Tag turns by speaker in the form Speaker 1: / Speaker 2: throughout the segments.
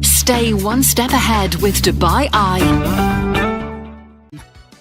Speaker 1: Stay one step ahead with Dubai Eye.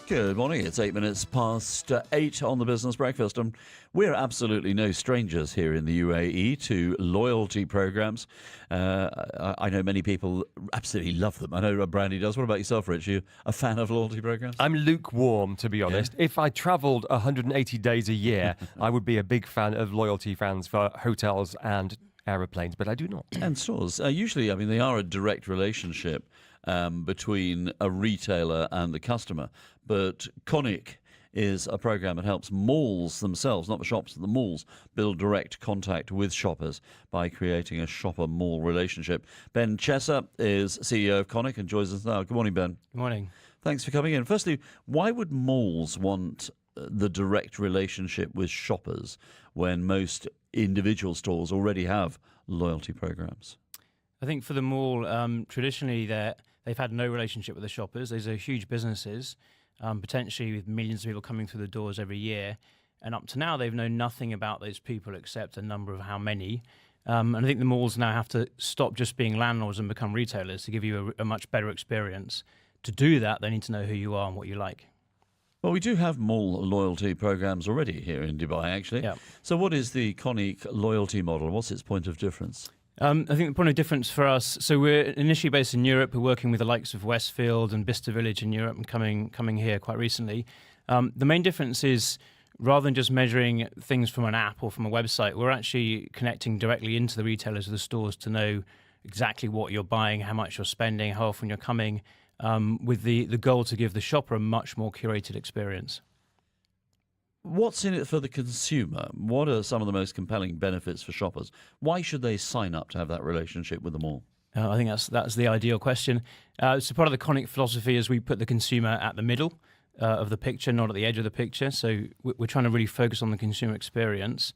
Speaker 2: Good morning. It's 8 minutes past 8 on the Business Breakfast, and we're absolutely no strangers here in the UAE to loyalty programs. I know many people absolutely love them. I know Brandy does. What about yourself, Rich? Are you a fan of loyalty programs?
Speaker 3: I'm lukewarm, to be honest.
Speaker 2: Yeah.
Speaker 3: If I travelled 180 days a year, I would be a big fan of loyalty plans for hotels and aeroplanes, but I do not.
Speaker 2: And stores. Usually, I mean, they are a direct relationship between a retailer and the customer. But Conic is a program that helps malls themselves, not the shops, the malls, build direct contact with shoppers by creating a shopper-mall relationship. Ben Chesser is CEO of Conic and joins us now. Good morning, Ben.
Speaker 4: Good morning.
Speaker 2: Thanks for coming in. Firstly, why would malls want the direct relationship with shoppers when most individual stores already have loyalty programs?
Speaker 4: I think for the mall, traditionally they've had no relationship with the shoppers. These are huge businesses, potentially with millions of people coming through the doors every year. And up to now, they've known nothing about those people except a number of how many. And I think the malls now have to stop just being landlords and become retailers to give you a much better experience. To do that, they need to know who you are and what you like.
Speaker 2: Well, we do have mall loyalty programs already here in Dubai, actually.
Speaker 4: Yeah.
Speaker 2: So what is the Conic loyalty model? What's its point of difference?
Speaker 4: I think the point of difference for us, so we're initially based in Europe. We're working with the likes of Westfield and Bicester Village in Europe and coming here quite recently. The main difference is rather than just measuring things from an app or from a website, we're actually connecting directly into the retailers of the stores to know exactly what you're buying, how much you're spending, how often you're coming, with the goal to give the shopper a much more curated experience.
Speaker 2: What's in it for the consumer? What are some of the most compelling benefits for shoppers? Why should they sign up to have that relationship with the mall?
Speaker 4: I think that's the ideal question. So part of the Conic philosophy is we put the consumer at the middle of the picture, not at the edge of the picture. So we're trying to really focus on the consumer experience.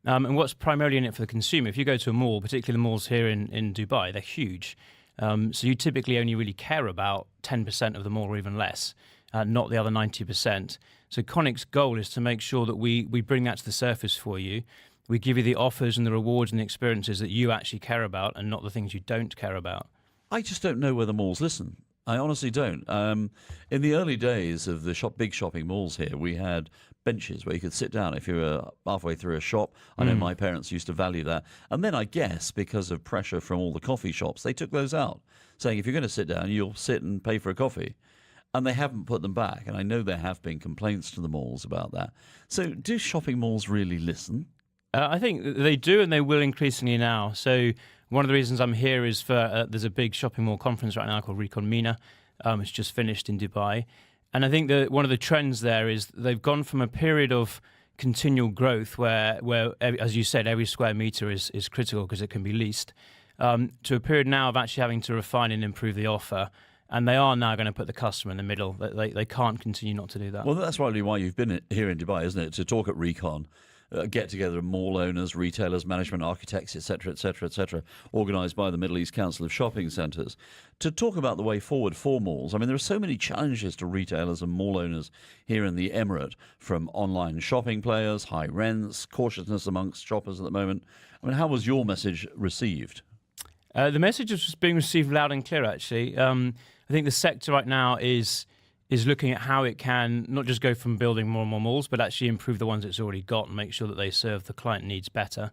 Speaker 4: And what's primarily in it for the consumer, if you go to a mall, particularly the malls here in Dubai, they're huge. So you typically only really care about 10% of the mall or even less, not the other 90%. So Conic's goal is to make sure that we bring that to the surface for you. We give you the offers and the rewards and the experiences that you actually care about and not the things you don't care about.
Speaker 2: I just don't know whether malls listen. I honestly don't. In the early days of the big shopping malls here, we had benches where you could sit down if you were halfway through a shop. I know my parents used to value that. And then I guess because of pressure from all the coffee shops, they took those out, saying if you're going to sit down, you'll sit and pay for a coffee. And they haven't put them back. And I know there have been complaints to the malls about that. So do shopping malls really listen?
Speaker 4: I think they do, and they will increasingly now. So one of the reasons I'm here is for there's a big shopping mall conference right now called Recon MENA. It's just finished in Dubai. And I think that one of the trends there is they've gone from a period of continual growth where as you said, every square meter is critical because it can be leased, to a period now of actually having to refine and improve the offer. And they are now going to put the customer in the middle. They can't continue not to do that.
Speaker 2: Well, that's probably why you've been here in Dubai, isn't it? To talk at Recon, get together mall owners, retailers, management, architects, etc., organised by the Middle East Council of Shopping Centres, to talk about the way forward for malls. I mean, there are so many challenges to retailers and mall owners here in the Emirate, from online shopping players, high rents, cautiousness amongst shoppers at the moment. I mean, how was your message received?
Speaker 4: The message is being received loud and clear, actually. I think the sector right now is looking at how it can not just go from building more and more malls, but actually improve the ones it's already got and make sure that they serve the client needs better.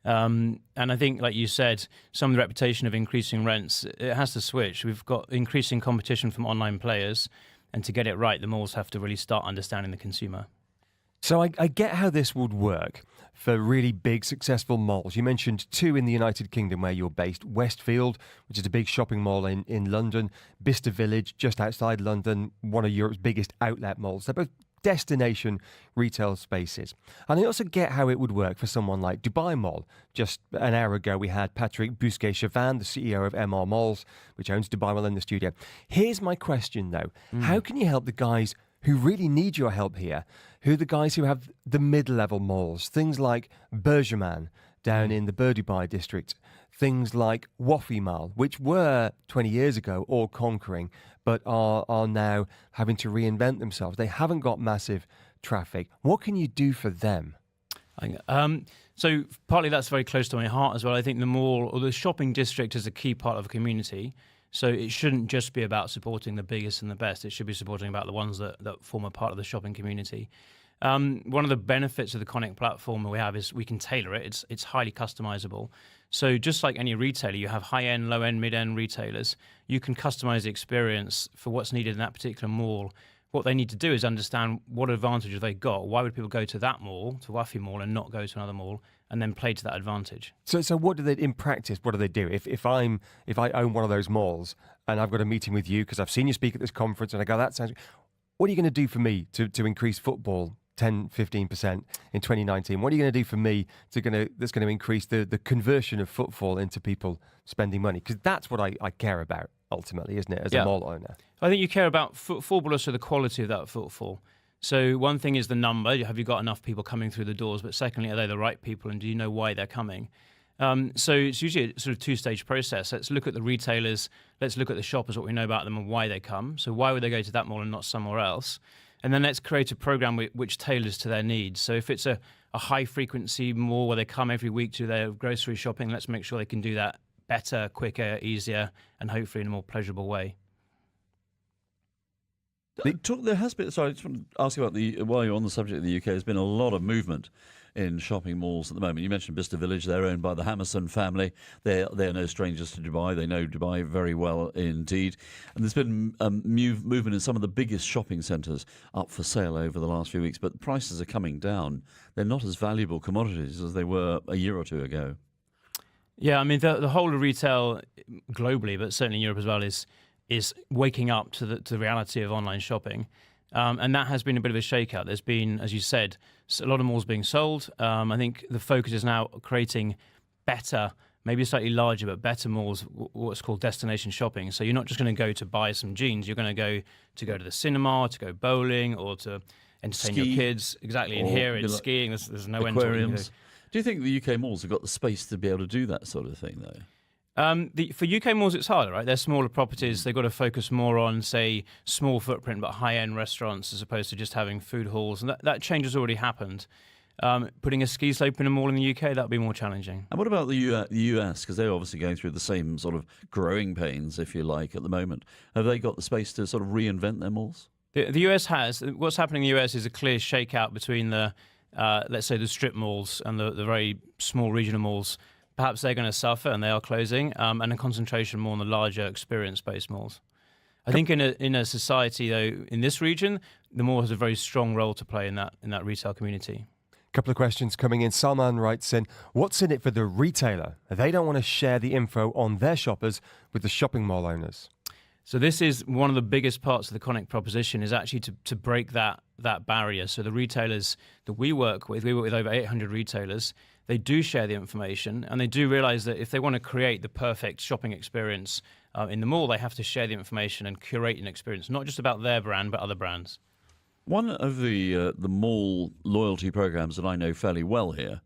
Speaker 4: And I think, like you said, some of the reputation of increasing rents, it has to switch. We've got increasing competition from online players, and to get it right, the malls have to really start understanding the consumer.
Speaker 3: So I get how this would work for really big, successful malls. You mentioned two in the United Kingdom where you're based. Westfield, which is a big shopping mall in London. Bicester Village, just outside London, one of Europe's biggest outlet malls. They're both destination retail spaces. And I also get how it would work for someone like Dubai Mall. Just an hour ago, we had Patrick Bousquet-Chavannes, the CEO of MR Malls, which owns Dubai Mall, in the studio. Here's my question, though. How can you help the guys who really need your help here, who are the guys who have the mid-level malls, things like Bergerman down in the Dubai district, things like Wafi Mall, which were 20 years ago all conquering, but are now having to reinvent themselves. They haven't got massive traffic. What can you do for them?
Speaker 4: So partly that's very close to my heart as well. I think the mall or the shopping district is a key part of a community. So it shouldn't just be about supporting the biggest and the best. It should be supporting about the ones that form a part of the shopping community. One of the benefits of the Conic platform that we have is we can tailor it. It's highly customizable. So just like any retailer, you have high-end, low-end, mid-end retailers. You can customize the experience for what's needed in that particular mall. What they need to do is understand what advantage have they got. Why would people go to that mall, to Wafi Mall, and not go to another mall, and then play to that advantage?
Speaker 3: So what do they, in practice, what do they do? If I own one of those malls and I've got a meeting with you because I've seen you speak at this conference and I go, that sounds, what are you going to do for me to increase football 10, 15% in 2019? What are you going to do for me that's going to increase the conversion of footfall into people spending money? Because that's what I care about ultimately, isn't it, as a mall owner? I
Speaker 4: think you care about footfall, but also the quality of that footfall. So one thing is the number. Have you got enough people coming through the doors? But secondly, are they the right people, and do you know why they're coming? So it's usually a sort of two-stage process. Let's look at the retailers. Let's look at the shoppers, what we know about them and why they come. So why would they go to that mall and not somewhere else? And then let's create a program which tailors to their needs. So if it's a high-frequency mall where they come every week to their grocery shopping, let's make sure they can do that better, quicker, easier, and hopefully in a more pleasurable way.
Speaker 2: There has been. Sorry, I just want to ask you about while you're on the subject of the UK, there's been a lot of movement in shopping malls at the moment. You mentioned Bicester Village. They're owned by the Hammerson family. They are no strangers to Dubai. They know Dubai very well indeed. And there's been movement in some of the biggest shopping centres up for sale over the last few weeks. But prices are coming down. They're not as valuable commodities as they were a year or two ago.
Speaker 4: Yeah, I mean, the whole of retail globally, but certainly in Europe as well, is waking up to the reality of online shopping. And that has been a bit of a shakeout. There's been, as you said, a lot of malls being sold. I think the focus is now creating better, maybe slightly larger, but better malls, what's called destination shopping. So you're not just going to go to buy some jeans. You're going to go to the cinema, to go bowling, or to entertain your kids. Exactly. And here it's skiing. There's no end to it.
Speaker 2: Do you think the UK malls have got the space to be able to do that sort of thing, though?
Speaker 4: For UK malls, it's harder, right? They're smaller properties. They've got to focus more on, say, small footprint but high-end restaurants as opposed to just having food halls. And that change has already happened. Putting a ski slope in a mall in the UK, that would be more challenging.
Speaker 2: And what about the US? Because they're obviously going through the same sort of growing pains, if you like, at the moment. Have they got the space to sort of reinvent their malls?
Speaker 4: The US has. What's happening in the US is a clear shakeout between the, let's say, the strip malls and the very small regional malls. Perhaps they're going to suffer, and they are closing, and a concentration more on the larger experience-based malls. I think in a society, though, in this region, the mall has a very strong role to play in that retail community.
Speaker 3: A couple of questions coming in. Salman writes in, what's in it for the retailer? They don't want to share the info on their shoppers with the shopping mall owners.
Speaker 4: So this is one of the biggest parts of the Conic proposition, is actually to break that barrier. So the retailers that we work with over 800 retailers, they do share the information, and they do realize that if they want to create the perfect shopping experience in the mall, they have to share the information and curate an experience, not just about their brand, but other brands.
Speaker 2: One of the mall loyalty programs that I know fairly well here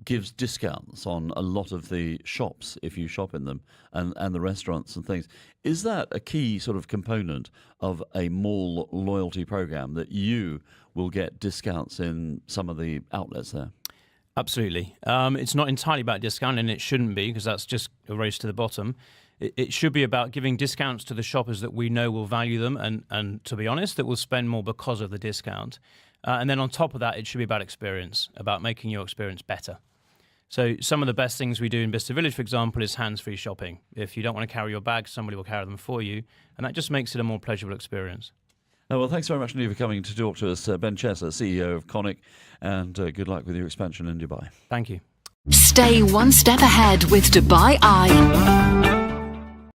Speaker 2: gives discounts on a lot of the shops if you shop in them, and the restaurants and things. Is that a key sort of component of a mall loyalty program, that you will get discounts in some of the outlets there?
Speaker 4: Absolutely. It's not entirely about discount, and it shouldn't be, because that's just a race to the bottom. It should be about giving discounts to the shoppers that we know will value them, and to be honest, that will spend more because of the discount. And then on top of that, it should be about experience, about making your experience better. So some of the best things we do in Bicester Village, for example, is hands-free shopping. If you don't want to carry your bags, somebody will carry them for you, and that just makes it a more pleasurable experience.
Speaker 2: Well, thanks very much, Lee, for coming to talk to us. Ben Chesser, CEO of Conic, and good luck with your expansion in Dubai.
Speaker 4: Thank you.
Speaker 1: Stay one step ahead with Dubai Eye.